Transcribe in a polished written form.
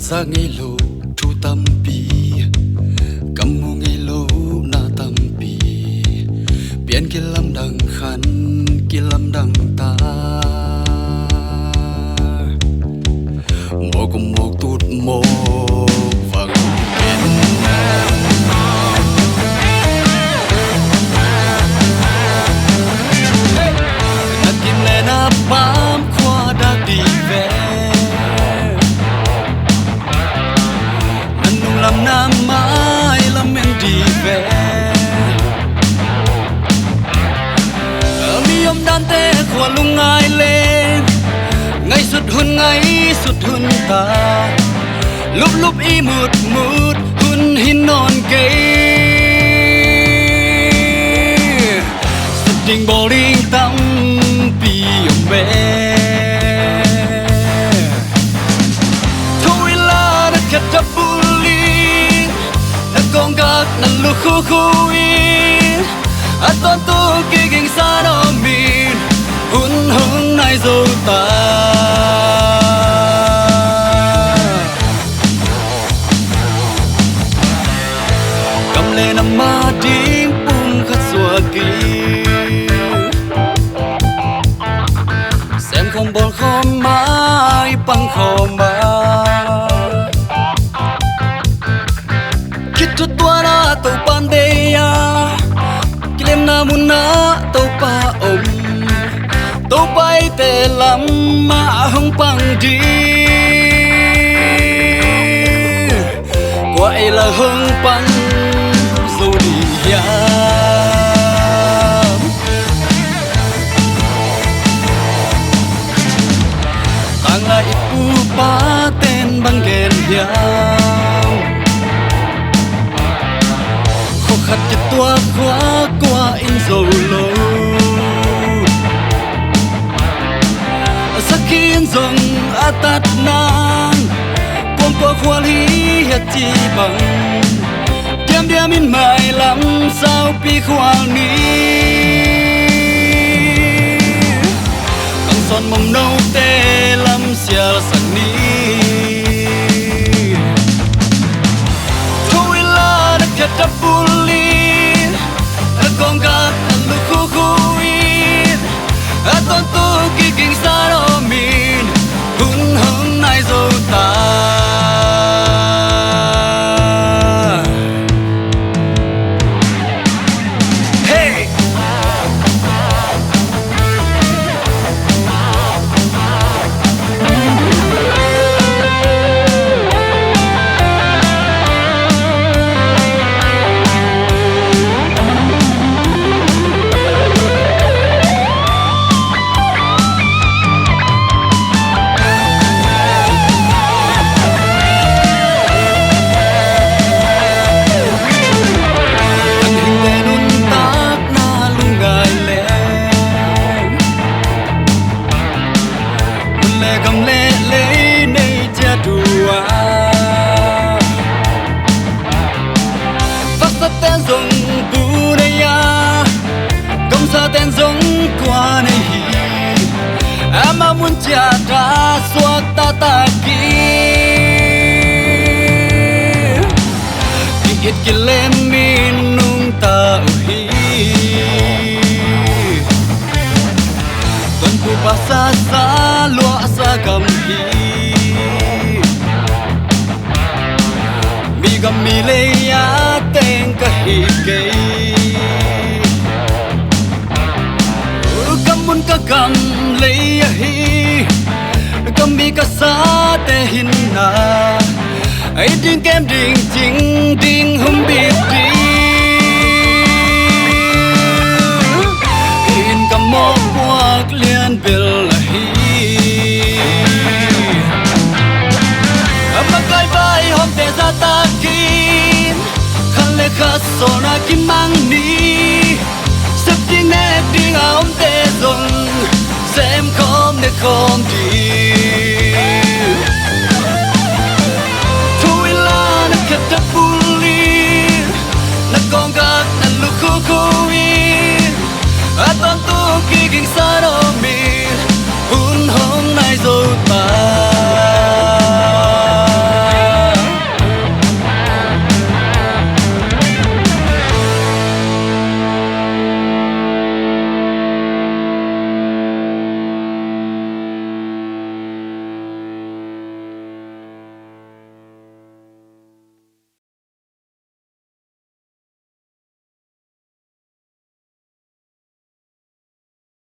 sa ngay lo thu tâm pi cầm mô ngay lo na tâm pi biển kia lâm đằng khăn kia lâm đằng ta mô cùng một tút mô vang biển nát kim lệ na bám qua đã đi về làm nam mãi làm em đi về mi ông đan tê qua lung ai lên ngày suốt hơn ta lúc lúc y mượt hun hin non cây suốt tình bò riêng tâm pi ông bé thôi là đất khát chấp con gác nằm lu khu khu in à toàn tu kia kinh xa đó mình hun hung này dâu ta cầm lên nằm ma tím bung khát xua kỳ xem không bỏ khó mãi băng khó mãi tu tua na tàu pandeya kilem na muna tàu pa om tàu bay te lam ma hong pang di quay là hong pang dù đi ya tang la ipu pa ten bang gen ya khát chật tua khóa qua in dầu lâu sắc khi in dòng a tát nan quăng qua khoa lý hết chi bằng điềm điềm in mãi lắm sao pi khoa ní bằng son mông nâu tê lắm xia sẵn ní thôi là đất khát đắp con gác lu khu khu in à toàn tu kia kinh xa đó mình hun hung này dâu ta hey cầm lệ lấy nay cha đùa phát sát tên dùng bù đây ya công sa tên dùng qua này ama muốn cha ra suốt ta kia ít kia lên min nung ta hi tuần cu ba sa lúa sa cầm hi mi gầm mi lê ya tên cả hi cây cầm muốn cả cầm lê ya hi cầm mi cả sa tê hin na ai đinh kem đinh chính đinh không biết đi in cầm một quạt liên bel là hi mà cái vai hôm tê ra ta kín khăn lê khát sổ na kim mang ni sắp tiếng nét tiếng áo tê dùng xem không để không đi